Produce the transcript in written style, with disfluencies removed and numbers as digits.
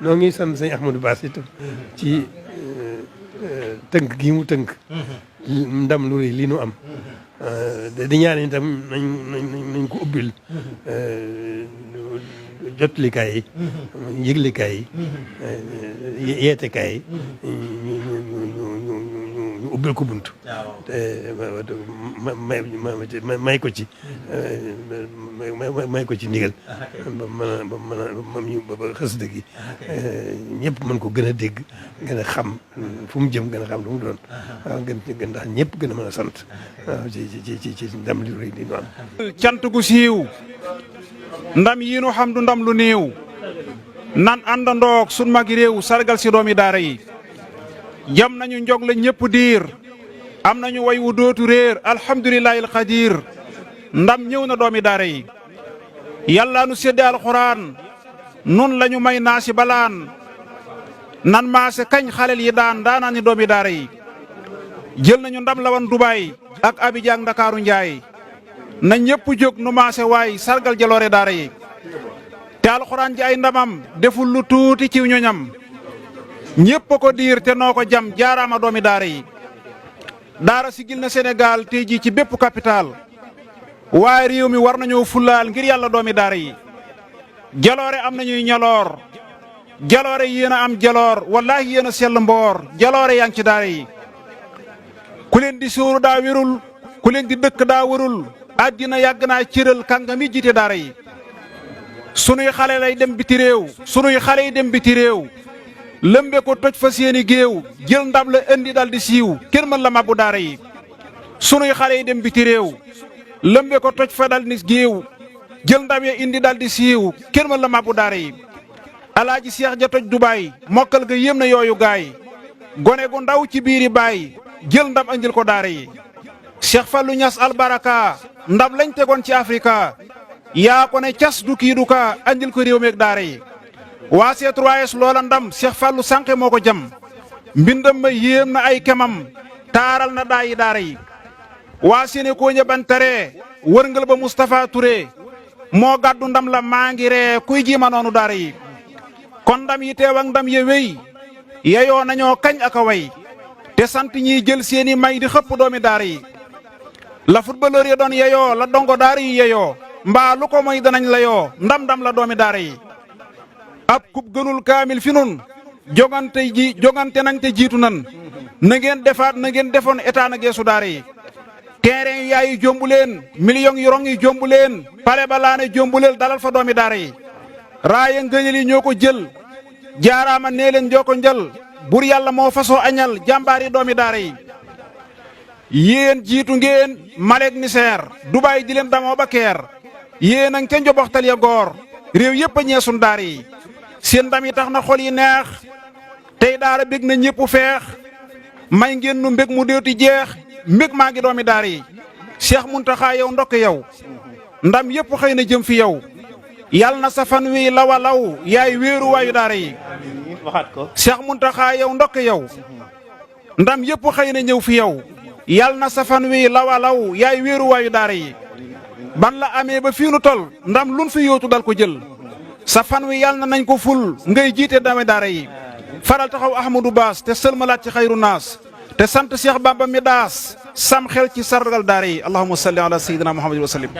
noo ngi sant sëñ Ahmadou Bass itam ci tënk gi mu tënk ndam lu rëy li nu am di ñaan itam nañ ko ubbil jotlikaay yi yëglikaay yi yeetekaay yi ñu ubbil ko bunt te may ko ci may ko ci ndigal ba xasida gi ñëpp mën ko gën a dégg gën a xam fu mu jëm gën a xam lu mu doon waaw gën ndax ñëpp gën a mën a sant waaw ci ndam li rëy li ñu am cant gu siiw ndam yi nu xam du ndam lu néew nan àndandoog sun magi réew sargal si doomi daara yi jam nañu njog la ñëpp diir am nañu way wu dootu réer alhamdulillahi alqadir ndam ñëw na doomi daara yi yàlla nu sédde alxuraan nun lañu may naa si balaan nan maase kañ xalel yi daanaa ni doomi daara yi jël nañu ndam la wan Dubaay ak Abidjan Ndakaaru Njaay na ñëpp jóg nu maase waay sargal jaloore daara yi te alxuraan ji ay ndamam deful lu tuuti ci ñoñam ñëpp ko diir te noo ko jam jaaraama doomi daara yi daara sigil na Sénégal tey jii ci bépp capital waaye réew mi war nañoo fulaal ngir yàlla doomi daara yi jaloore am nañuy ñaloor jaloore yéen a am jaloor wallaahi yéen a sell mboor jaloore yaa ngi ci daara yi ku leen di suuru daa wérul ku leen di dëkk daa wérul àddina yàgg naa cëral kàngami jiite daara yi sunuy xale lay dem biti réew sunuy xale yi dem biti réew lëmbe ko toj fa seeni géew jël ndam la indi dal di siiw kenn mën la mabbu daara yi sunuy xale yi dem biti réew lëmbe ko toj fa dal di géew jël ndam ya indi dal di siiw kenn mën la mabbu daara yi alaaji seex ja toj Dubaay mokkal ga yéem na yooyu gaay gone gu ndaw ci biiri baay jël ndam andil ko daara yi Cheikh Fallou Niass albaraka ndam lañ tegoon ci Afrika yaa ko ne cas du kii du ka andil ko réew meeg daara yi waa C3S loola ndam Cheikh Fallou sànqe moo ko jam mbindam ma yéem na ay kemam taaral na daayi daara yi waa Sénégal ñëbantare wërngal ba Moustapha Touré moo gàddu ndam la maa ngi ree kuy jiima noonu daara yi kon ndam yi teew ak ndam ye wéy yeyoo nañoo kañ ak a way te sant ñiy jël seeni may di xëpp doomi daara yi la footballeur yi doon yeyoo la dongo daara yi yeyoo mbaa lu ko moy danañ la yoo ndam la doomi daara yi ab kub gënul kaamil fi nun jogante nañ te jiitu nan na ngeen defaat na ngeen defoon état na geesu daara yi terrain yu yaayi jombu leen millions yu rong yi jombu leen pale ba laane jombuleel dalal fa doomi daara yi raaya ngëñal yi ñoo ko jël jaaraama nee leen joo ko njël bur yàlla moo fasoo añal jàmbaari doomi daara yi yéen jiitu ngeen Malek Niger Dubaay di leen damoo ba keer yéen a ngi ca njoboxtal ya goor réew yëpp a ñeesun daara yi seen ndam yi tax na xol yi neex tey daara bég na ñëpp feex may ngeen nu mbég mu déeti jeex mbég maa ngi doomi daara yi Cheikh Muntaxa yow ndokk yow ndam yëpp xëy na jëm fi yow yal na sa fan wi lawa law yaay wéeru waayu daara yi waxaat ko Cheikh Muntaxa yow ndokk yow ndam yëpp xëy na ñëw fi yow yal na sa fan wi lawa law yaay wéeru waayu daara yi ban la amee ba fii nu tol ndam lun fi yootu dal ko jël sa fan wi yal na nañ ko ful ngay jiite doomi daara yi faral taxaw Ahmadou Bass te sëlmalaat ci xayru naas te sant Cheikh Bamba mi daas sam xel ci sargal daara yi allahumma salli ala sayyidina muhammad wa sallim